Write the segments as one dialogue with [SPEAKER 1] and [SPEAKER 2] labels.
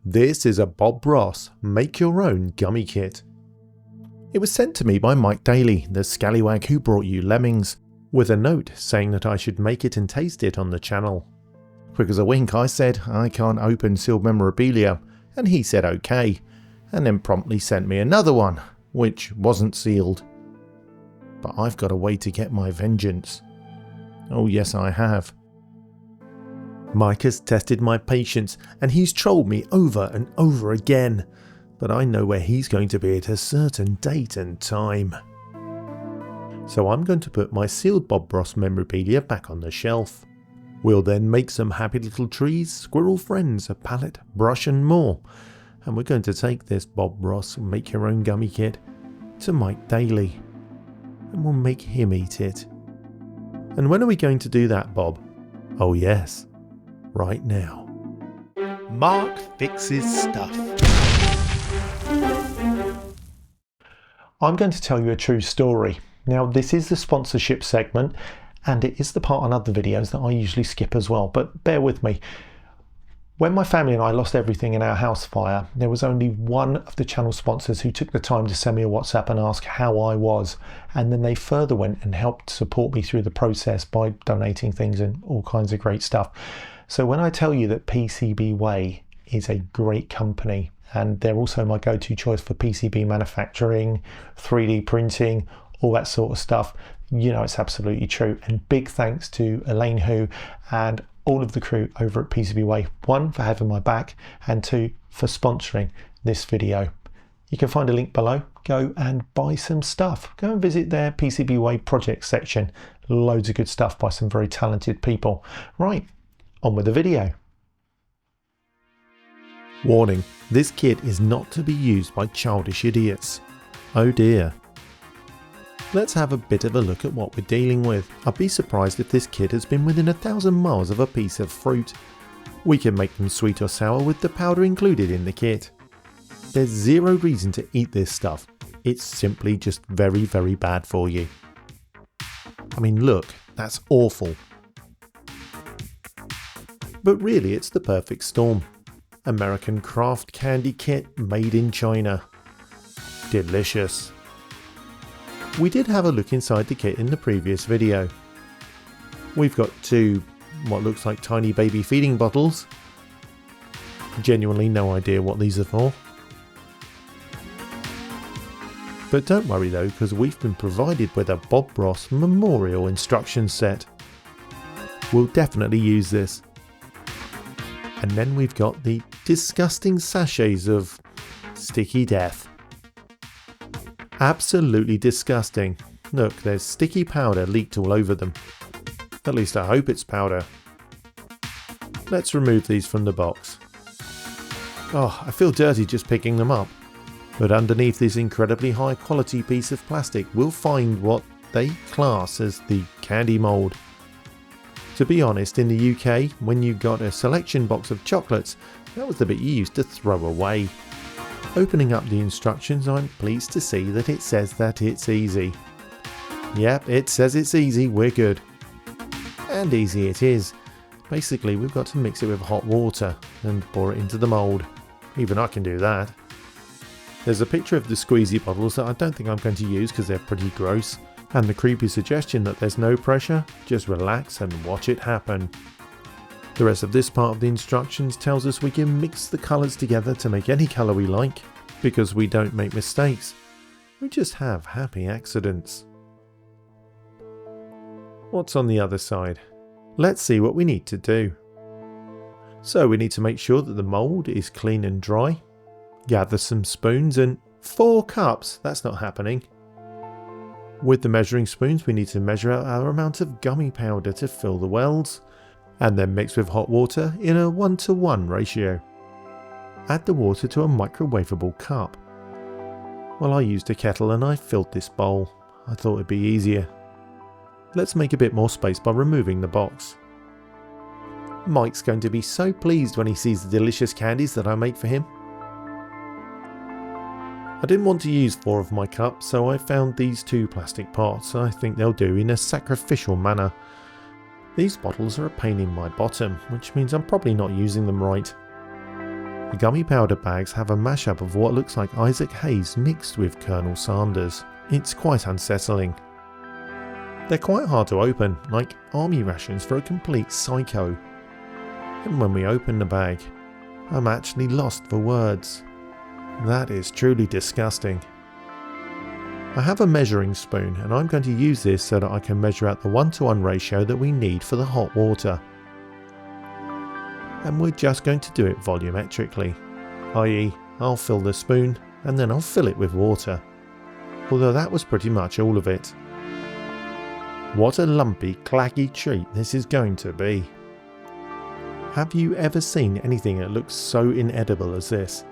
[SPEAKER 1] This is a Bob Ross make your own gummy kit. It was sent to me by Mike Dailly, the scallywag who brought you Lemmings, with a note saying that I should make it and taste it on the channel. Quick as a wink I said I can't open sealed memorabilia, and he said okay, and then promptly sent me another one, which wasn't sealed. But I've got a way to get my vengeance. Oh yes I have. Mike has tested my patience and he's trolled me over and over again, but I know where he's going to be at a certain date and time. So I'm going to put my sealed Bob Ross memorabilia back on the shelf. We'll then make some happy little trees, squirrel friends, a palette, brush and more. And we're going to take this Bob Ross make your own gummy kit to Mike Dailly. And we'll make him eat it. And when are we going to do that, Bob? Oh yes, right now.
[SPEAKER 2] Mark fixes stuff.
[SPEAKER 1] I'm going to tell you a true story. Now this is the sponsorship segment and it is the part on other videos that I usually skip as well, but bear with me. When my family and I lost everything in our house fire, there was only one of the channel sponsors who took the time to send me a WhatsApp and ask how I was, and then they further went and helped support me through the process by donating things and all kinds of great stuff. So when I tell you that PCB Way is a great company, and they're also my go-to choice for PCB manufacturing, 3D printing, all that sort of stuff, you know it's absolutely true. And big thanks to Elaine Hu and all of the crew over at PCB Way, one for having my back and two for sponsoring this video. You can find a link below. Go and buy some stuff. Go and visit their PCB Way project section. Loads of good stuff by some very talented people. Right, on with the video. Warning, this kit is not to be used by childish idiots. Oh dear. Let's have a bit of a look at what we're dealing with. I'd be surprised if this kit has been within 1,000 miles of a piece of fruit. We can make them sweet or sour with the powder included in the kit. There's zero reason to eat this stuff. It's simply just very, very bad for you. I mean look, that's awful. But really it's the perfect storm. American craft candy kit made in China. Delicious. We did have a look inside the kit in the previous video. We've got two, what looks like tiny baby feeding bottles. Genuinely no idea what these are for. But don't worry though, because we've been provided with a Bob Ross memorial instruction set. We'll definitely use this. And then we've got the disgusting sachets of sticky death. Absolutely disgusting. Look, there's sticky powder leaked all over them. At least I hope it's powder. Let's remove these from the box. Oh, I feel dirty just picking them up. But underneath this incredibly high quality piece of plastic, we'll find what they class as the candy mould. To be honest, in the UK, when you got a selection box of chocolates, that was the bit you used to throw away. Opening up the instructions, I'm pleased to see that it says that it's easy. Yep, it says it's easy, we're good. And easy it is. Basically, we've got to mix it with hot water and pour it into the mould. Even I can do that. There's a picture of the squeezy bottles that I don't think I'm going to use because they're pretty gross. And the creepy suggestion that there's no pressure, just relax and watch it happen. The rest of this part of the instructions tells us we can mix the colours together to make any colour we like, because we don't make mistakes. We just have happy accidents. What's on the other side? Let's see what we need to do. So we need to make sure that the mould is clean and dry. Gather some spoons and 4 cups, that's not happening. With the measuring spoons we need to measure out our amount of gummy powder to fill the wells, and then mix with hot water in a 1:1 ratio. Add the water to a microwavable cup. Well, I used a kettle and I filled this bowl. I thought it'd be easier. Let's make a bit more space by removing the box. Mike's going to be so pleased when he sees the delicious candies that I make for him. I didn't want to use 4 of my cups, so I found these 2 plastic pots. I think they'll do in a sacrificial manner. These bottles are a pain in my bottom, which means I'm probably not using them right. The gummy powder bags have a mashup of what looks like Isaac Hayes mixed with Colonel Sanders. It's quite unsettling. They're quite hard to open, like army rations for a complete psycho. And when we open the bag, I'm actually lost for words. That is truly disgusting. I have a measuring spoon and I'm going to use this so that I can measure out the 1:1 ratio that we need for the hot water. And we're just going to do it volumetrically, i.e. I'll fill the spoon and then I'll fill it with water. Although that was pretty much all of it. What a lumpy, claggy treat this is going to be. Have you ever seen anything that looks so inedible as this?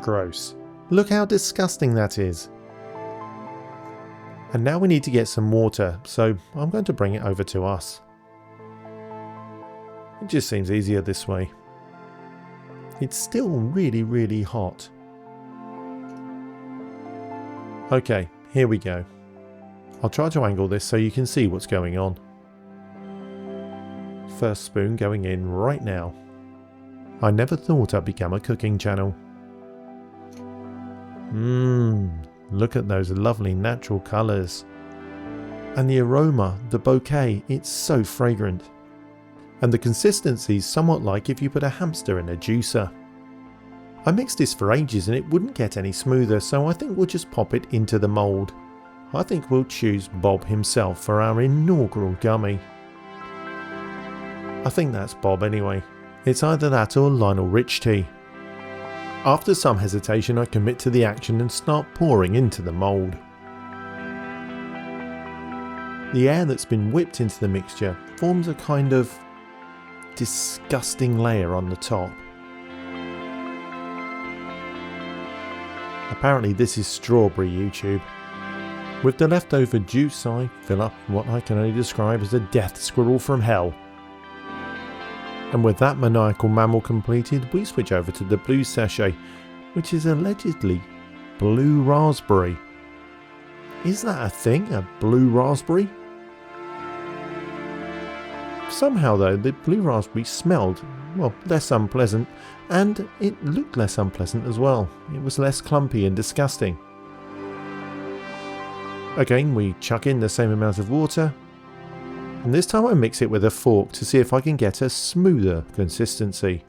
[SPEAKER 1] Gross. Look how disgusting that is. And now we need to get some water, so I'm going to bring it over to us. It just seems easier this way. It's still really hot. Okay, here we go. I'll try to angle this so you can see what's going on. First spoon going in right now. I never thought I'd become a cooking channel. Look at those lovely natural colours. And the aroma, the bouquet, it's so fragrant. And the consistency's somewhat like if you put a hamster in a juicer. I mixed this for ages and it wouldn't get any smoother, so I think we'll just pop it into the mould. I think we'll choose Bob himself for our inaugural gummy. I think that's Bob anyway. It's either that or Lionel Richie. After some hesitation, I commit to the action and start pouring into the mould. The air that's been whipped into the mixture forms a kind of disgusting layer on the top. Apparently this is strawberry YouTube. With the leftover juice I fill up what I can only describe as a death squirrel from hell. And with that maniacal mammal completed, we switch over to the blue sachet, which is allegedly blue raspberry. Is that a thing? A blue raspberry? Somehow though, the blue raspberry smelled, well, less unpleasant, and it looked less unpleasant as well. It was less clumpy and disgusting. Again, we chuck in the same amount of water. And this time I mix it with a fork to see if I can get a smoother consistency.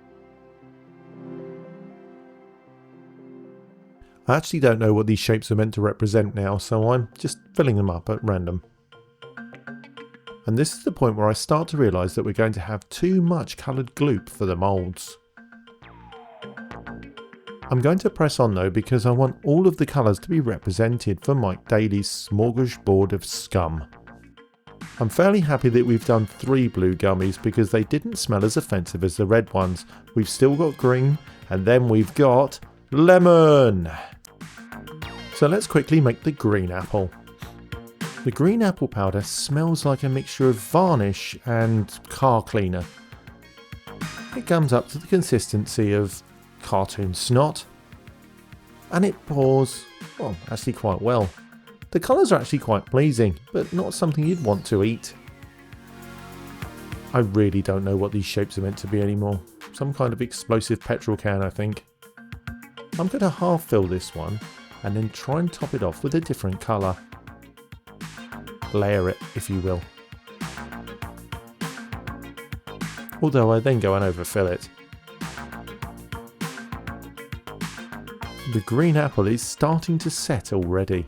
[SPEAKER 1] I actually don't know what these shapes are meant to represent now, so I'm just filling them up at random. And this is the point where I start to realise that we're going to have too much coloured gloop for the moulds. I'm going to press on though because I want all of the colours to be represented for Mike Dailly's smorgasbord of scum. I'm fairly happy that we've done 3 blue gummies because they didn't smell as offensive as the red ones. We've still got green and then we've got lemon. So let's quickly make the green apple. The green apple powder smells like a mixture of varnish and car cleaner. It comes up to the consistency of cartoon snot. And it pours, well, actually quite well. The colours are actually quite pleasing, but not something you'd want to eat. I really don't know what these shapes are meant to be anymore. Some kind of explosive petrol can, I think. I'm going to half fill this one and then try and top it off with a different colour. Layer it, if you will. Although I then go and overfill it. The green apple is starting to set already.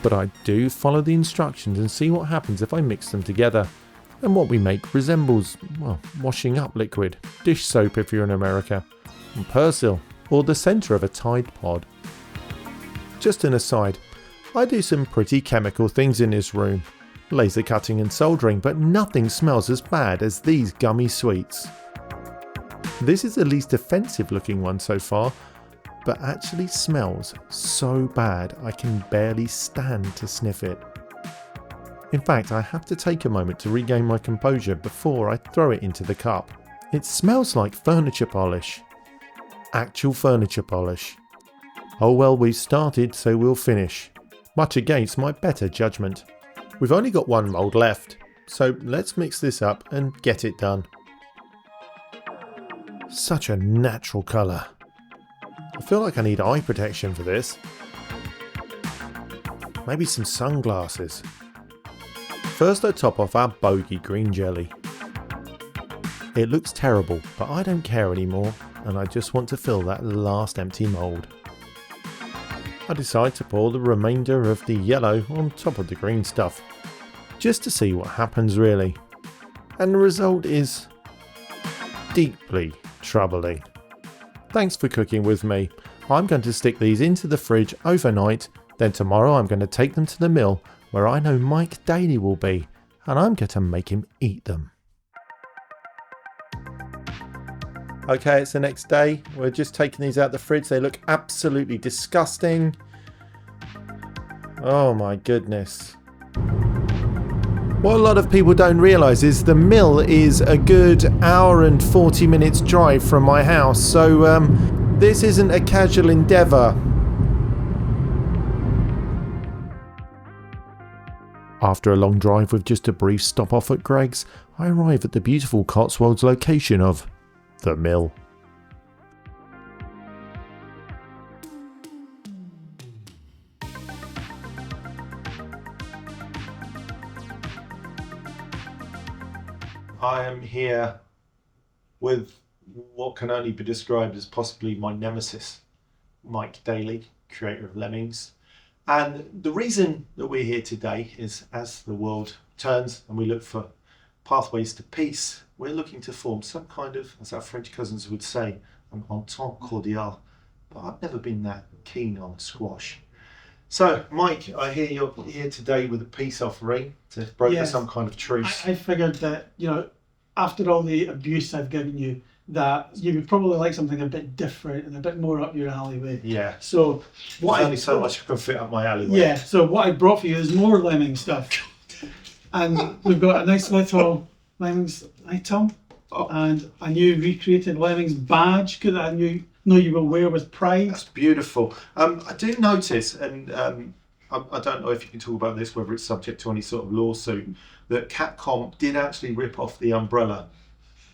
[SPEAKER 1] But I do follow the instructions and see what happens if I mix them together. And what we make resembles, well, washing up liquid, dish soap if you're in America, and Persil, or the centre of a Tide Pod. Just an aside, I do some pretty chemical things in this room. Laser cutting and soldering, but nothing smells as bad as these gummy sweets. This is the least offensive looking one so far, but actually smells so bad I can barely stand to sniff it. In fact, I have to take a moment to regain my composure before I throw it into the cup. It smells like furniture polish. Actual furniture polish. Oh well, we've started, so we'll finish. Much against my better judgment. We've only got one mould left. So let's mix this up and get it done. Such a natural colour. I feel like I need eye protection for this. Maybe some sunglasses. First I top off our bogey green jelly. It looks terrible, but I don't care anymore, and I just want to fill that last empty mould. I decide to pour the remainder of the yellow on top of the green stuff, just to see what happens really. And the result is deeply troubling. Thanks for cooking with me. I'm going to stick these into the fridge overnight, then tomorrow I'm going to take them to the mill where I know Mike Dailly will be, and I'm going to make him eat them. Okay, it's the next day. We're just taking these out the fridge. They look absolutely disgusting. Oh my goodness. What a lot of people don't realise is the mill is a good hour and 40 minutes drive from my house, so this isn't a casual endeavour. After a long drive with just a brief stop off at Greg's, I arrive at the beautiful Cotswolds location of the mill. I am here with what can only be described as possibly my nemesis, Mike Dailly, creator of Lemmings. And the reason that we're here today is, as the world turns and we look for pathways to peace, we're looking to form some kind of, as our French cousins would say, an entente cordiale. But I've never been that keen on squash. So, Mike, I hear you're here today with a peace offering to broker some kind of truce.
[SPEAKER 3] I figured that, you know, after all the abuse I've given you, that you would probably like something a bit different and a bit more up your alleyway.
[SPEAKER 1] Yeah.
[SPEAKER 3] So
[SPEAKER 1] what only so much can fit up my alleyway.
[SPEAKER 3] Yeah. So what I brought for you is more Lemming stuff, and we've got a nice little Lemmings item and a new recreated Lemmings badge because I know you will wear with pride.
[SPEAKER 1] That's beautiful. I do notice, and I don't know if you can talk about this, whether it's subject to any sort of lawsuit, that Capcom did actually rip off the umbrella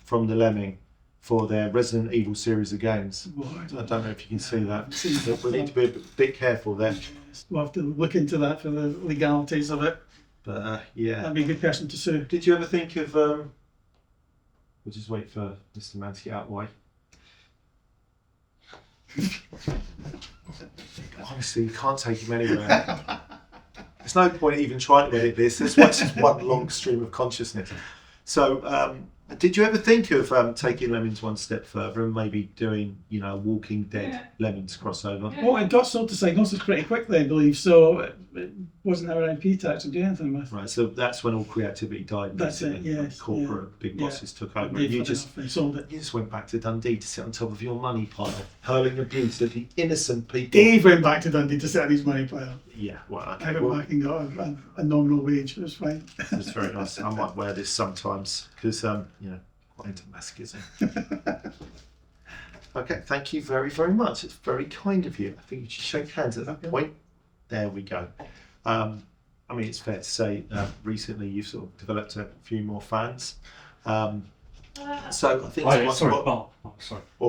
[SPEAKER 1] from the Lemming for their Resident Evil series of games. I don't know if you can see that. But we need to be a bit careful there.
[SPEAKER 3] We'll have to look into that for the legalities of it.
[SPEAKER 1] But yeah.
[SPEAKER 3] That'd be a good person to sue.
[SPEAKER 1] Did you ever think of, we'll just wait for Mr. Man to get out of the way. Honestly, you can't take him anywhere. There's no point even trying to edit this. This one's just one long stream of consciousness. So, did you ever think of taking Lemmings one step further and maybe doing, you know, a Walking Dead Lemmings crossover?
[SPEAKER 3] Well, I got sold to Psygnosis pretty quickly, I believe, so it wasn't our IP to actually do anything with.
[SPEAKER 1] Right, so that's when all creativity died.
[SPEAKER 3] That's it, yes.
[SPEAKER 1] Corporate big bosses took over.
[SPEAKER 3] And
[SPEAKER 1] you just
[SPEAKER 3] sold it.
[SPEAKER 1] You just went back to Dundee to sit on top of your money pile, hurling abuse at the innocent people.
[SPEAKER 3] Dave went back to Dundee to sit on his money pile.
[SPEAKER 1] Yeah, well, okay.
[SPEAKER 3] I went back and got a nominal wage. It was fine.
[SPEAKER 1] It's very nice. I might wear this sometimes because, you know, quite into masochism. Okay, thank you very, very much. It's very kind of you. I think you should shake hands at that point. There we go. I mean, it's fair to say recently you've sort of developed a few more fans. So I think...
[SPEAKER 4] sorry.
[SPEAKER 1] Oh,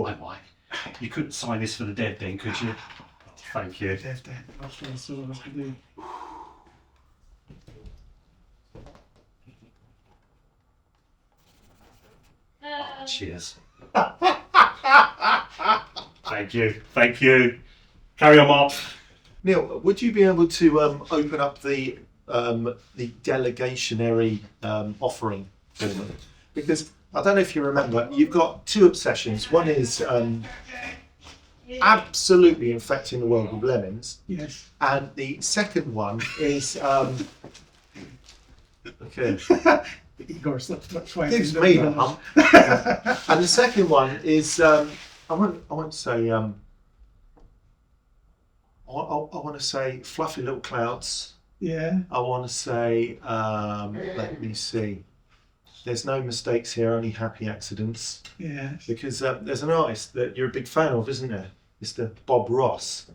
[SPEAKER 4] Hi, Mike. You couldn't sign this for the dead then, could you? Thank you.
[SPEAKER 3] Dead. Okay, so what to do?
[SPEAKER 4] Cheers. Thank you. Carry on, Mark.
[SPEAKER 1] Neil, would you be able to open up the delegationary offering for me? Because I don't know if you remember, you've got two obsessions. One is absolutely infecting the world with Lemmings.
[SPEAKER 3] Yes.
[SPEAKER 1] And the second one is okay.
[SPEAKER 3] Igor's let's try.
[SPEAKER 1] Gives me the hump. And the second one is I won't say I want to say fluffy little clouds.
[SPEAKER 3] Yeah.
[SPEAKER 1] I want to say let me see. There's no mistakes here, only happy accidents.
[SPEAKER 3] Yeah.
[SPEAKER 1] Because there's an artist that you're a big fan of, isn't there? Mr. Bob Ross.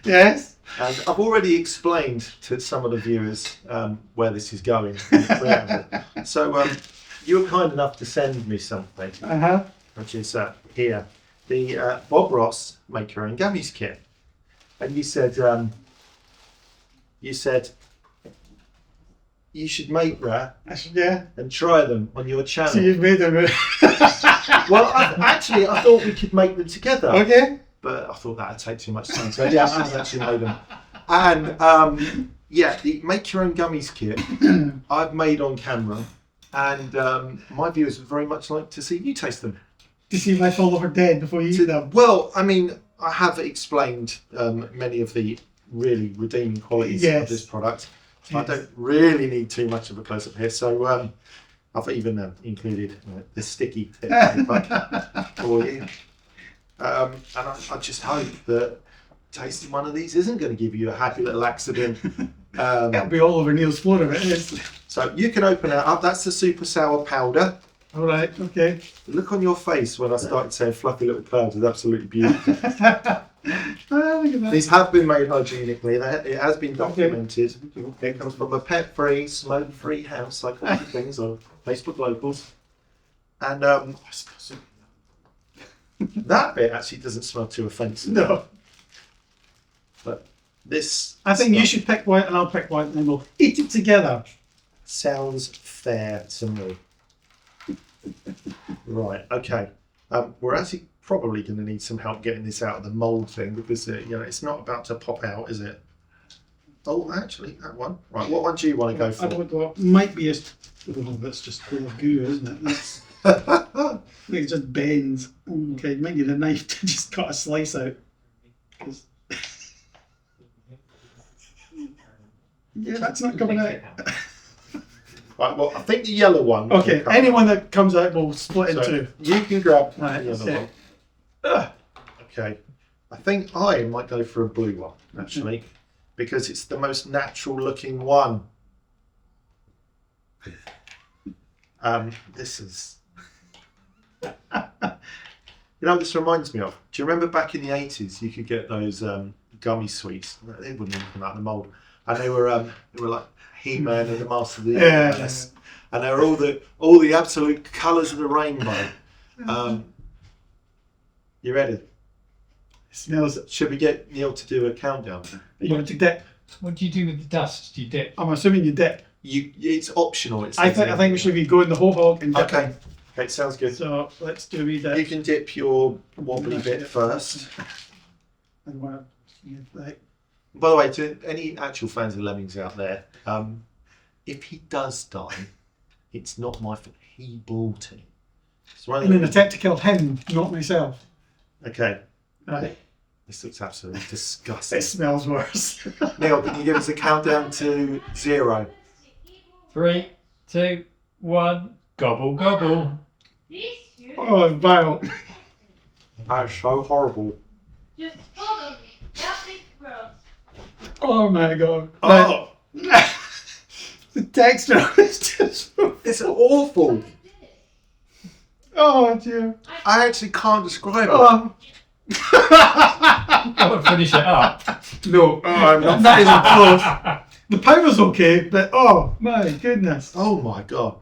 [SPEAKER 3] Yes.
[SPEAKER 1] And I've already explained to some of the viewers where this is going. So you were kind enough to send me something, which is here, the Bob Ross Make Your Own Gummies kit. And you said you should make that
[SPEAKER 3] Yeah.
[SPEAKER 1] and try them on your channel.
[SPEAKER 3] So you've made them.
[SPEAKER 1] Well, I thought we could make them together.
[SPEAKER 3] Okay.
[SPEAKER 1] But I thought that would take too much time. So yeah, I've actually made them. And yeah, the Make Your Own Gummies kit I've made on camera. And my viewers would very much like to see you taste them.
[SPEAKER 3] To see my fall over dead before you eat them.
[SPEAKER 1] Well, I mean, I have explained many of the really redeeming qualities of this product. So I don't really need too much of a close-up here. So I've even included the sticky tip paper for you. And I just hope that tasting one of these isn't going to give you a happy little accident.
[SPEAKER 3] It'll be all over Neil's floor if it is.
[SPEAKER 1] So you can open it up. That's the super sour powder.
[SPEAKER 3] All right, okay.
[SPEAKER 1] The look on your face when I started saying fluffy little clouds is absolutely beautiful.
[SPEAKER 3] Oh, look at that.
[SPEAKER 1] These have been made hygienically. It has been documented. It comes from a pet-free, smoke-free house, like all the things on Facebook Locals. And that bit actually doesn't smell too offensive.
[SPEAKER 3] No.
[SPEAKER 1] But this...
[SPEAKER 3] I think you should pick white and I'll pick white and then we'll eat it together.
[SPEAKER 1] Sounds fair to me. Right, okay. We're actually probably going to need some help getting this out of the mould thing because it's not about to pop out, is it? Oh, actually, that one. Right, what one do you want to go for?
[SPEAKER 3] I want what might be that's just full of goo, isn't it? That's, I think it just bends. Okay, you might need a knife to just cut a slice out. Yeah, that's not coming out.
[SPEAKER 1] Right, well, I think the yellow one.
[SPEAKER 3] Okay, anyone that comes out will split in two.
[SPEAKER 1] You can grab
[SPEAKER 3] Right,
[SPEAKER 1] the other
[SPEAKER 3] okay.
[SPEAKER 1] one. Okay, I think I might go for a blue one, actually, because it's the most natural looking one. This is... this reminds me of, do you remember back in the 80s you could get those gummy sweets? They wouldn't even come out of the mould. And they were like He-Man and the Master of the Universe. And they were all the absolute colours of the rainbow. You ready?
[SPEAKER 3] It smells.
[SPEAKER 1] Should we get Neil to do a countdown?
[SPEAKER 3] You want to dip?
[SPEAKER 5] What do you do with the dust? Do you dip?
[SPEAKER 3] I'm assuming you dip.
[SPEAKER 1] It's optional.
[SPEAKER 3] I think we should be going the whole hog and dip.
[SPEAKER 1] Okay, sounds good.
[SPEAKER 3] So let's do a wee dip.
[SPEAKER 1] You can dip your wobbly bit first.
[SPEAKER 3] And what? Like,
[SPEAKER 1] By the way, to any actual fans of Lemmings out there, if he does die, it's not my fault. He brought it. So
[SPEAKER 3] in an attempt to kill him, not myself.
[SPEAKER 1] Okay.
[SPEAKER 3] Right.
[SPEAKER 1] This looks absolutely disgusting.
[SPEAKER 3] It smells worse.
[SPEAKER 1] Neil, can you give us a countdown to 0?
[SPEAKER 5] 3, 2, 1. Gobble, gobble.
[SPEAKER 3] Oh, vile.
[SPEAKER 1] That's so horrible.
[SPEAKER 6] Just follow me. Nothing gross.
[SPEAKER 3] Oh my god.
[SPEAKER 1] Oh,
[SPEAKER 3] The texture is just.
[SPEAKER 1] it's awful.
[SPEAKER 3] Oh dear.
[SPEAKER 1] I actually can't describe it.
[SPEAKER 3] Oh.
[SPEAKER 5] Go and finish it up.
[SPEAKER 3] No, I'm not even close. The powder's okay, but oh my goodness.
[SPEAKER 1] Oh my god.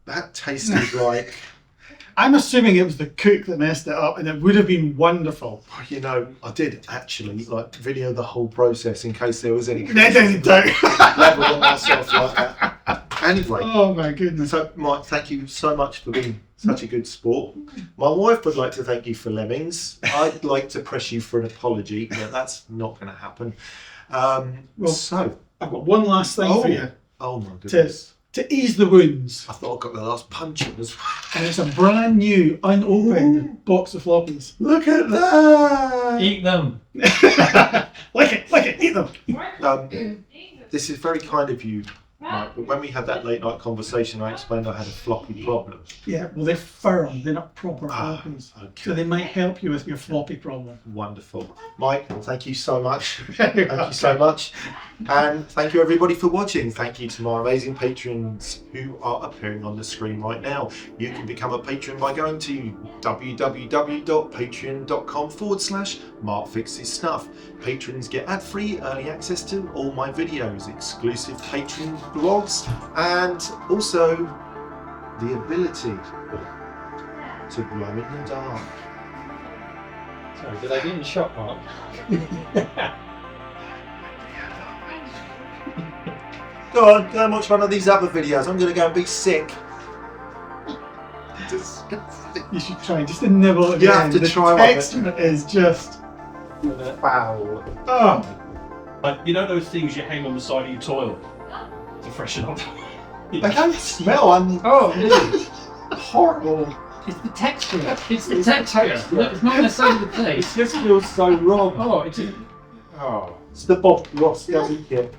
[SPEAKER 1] That tasted like...
[SPEAKER 3] I'm assuming it was the cook that messed it up, and it would have been wonderful.
[SPEAKER 1] I did actually video the whole process in case there was any
[SPEAKER 3] That doesn't doubt.
[SPEAKER 1] level on myself like that. Anyway,
[SPEAKER 3] Oh my goodness.
[SPEAKER 1] so Mike, thank you so much for being such a good sport. My wife would like to thank you for Lemmings. I'd like to press you for an apology, but that's not going to happen. So,
[SPEAKER 3] I've got one last thing for you
[SPEAKER 1] oh my goodness.
[SPEAKER 3] to ease the wounds,
[SPEAKER 1] I thought I got the last punch in as well.
[SPEAKER 3] and it's a brand new, unopened box of floppies.
[SPEAKER 1] Look at that!
[SPEAKER 5] Eat them.
[SPEAKER 3] Like it, eat them.
[SPEAKER 1] This is very kind of you, Right, but when we had that late night conversation, I explained I had a floppy problem.
[SPEAKER 3] Yeah, well, they're firm, they're not proper
[SPEAKER 1] Ah,
[SPEAKER 3] floppies.
[SPEAKER 1] okay.
[SPEAKER 3] So they might help you with your floppy problem.
[SPEAKER 1] Wonderful. Mike, thank you so much. Thank you so much. And thank you everybody for watching. Thank you to my amazing patrons who are appearing on the screen right now. You can become a patron by going to www.patreon.com/MarkFixesStuff. Patrons get ad-free early access to all my videos, exclusive patron blogs, and also the ability to glow in the dark.
[SPEAKER 5] Sorry, did I get in shot, Mark?
[SPEAKER 1] Go on, go and watch one of these other videos. I'm going to go and be sick. Disgusting.
[SPEAKER 3] You should try just to nibble at
[SPEAKER 1] You
[SPEAKER 3] the
[SPEAKER 1] have
[SPEAKER 3] end.
[SPEAKER 1] to
[SPEAKER 3] the
[SPEAKER 1] try one of it.
[SPEAKER 3] texture is just...
[SPEAKER 1] Foul.
[SPEAKER 3] Oh,
[SPEAKER 4] Like, you know those things you hang on the side of your toilet to freshen up?
[SPEAKER 1] They don't smell. I'm
[SPEAKER 5] Oh, really?
[SPEAKER 1] horrible.
[SPEAKER 5] It's the texture. It's the texture. It's not necessarily the taste.
[SPEAKER 1] It just feels so wrong.
[SPEAKER 5] Oh, it's a...
[SPEAKER 1] It's the Bob Ross kit.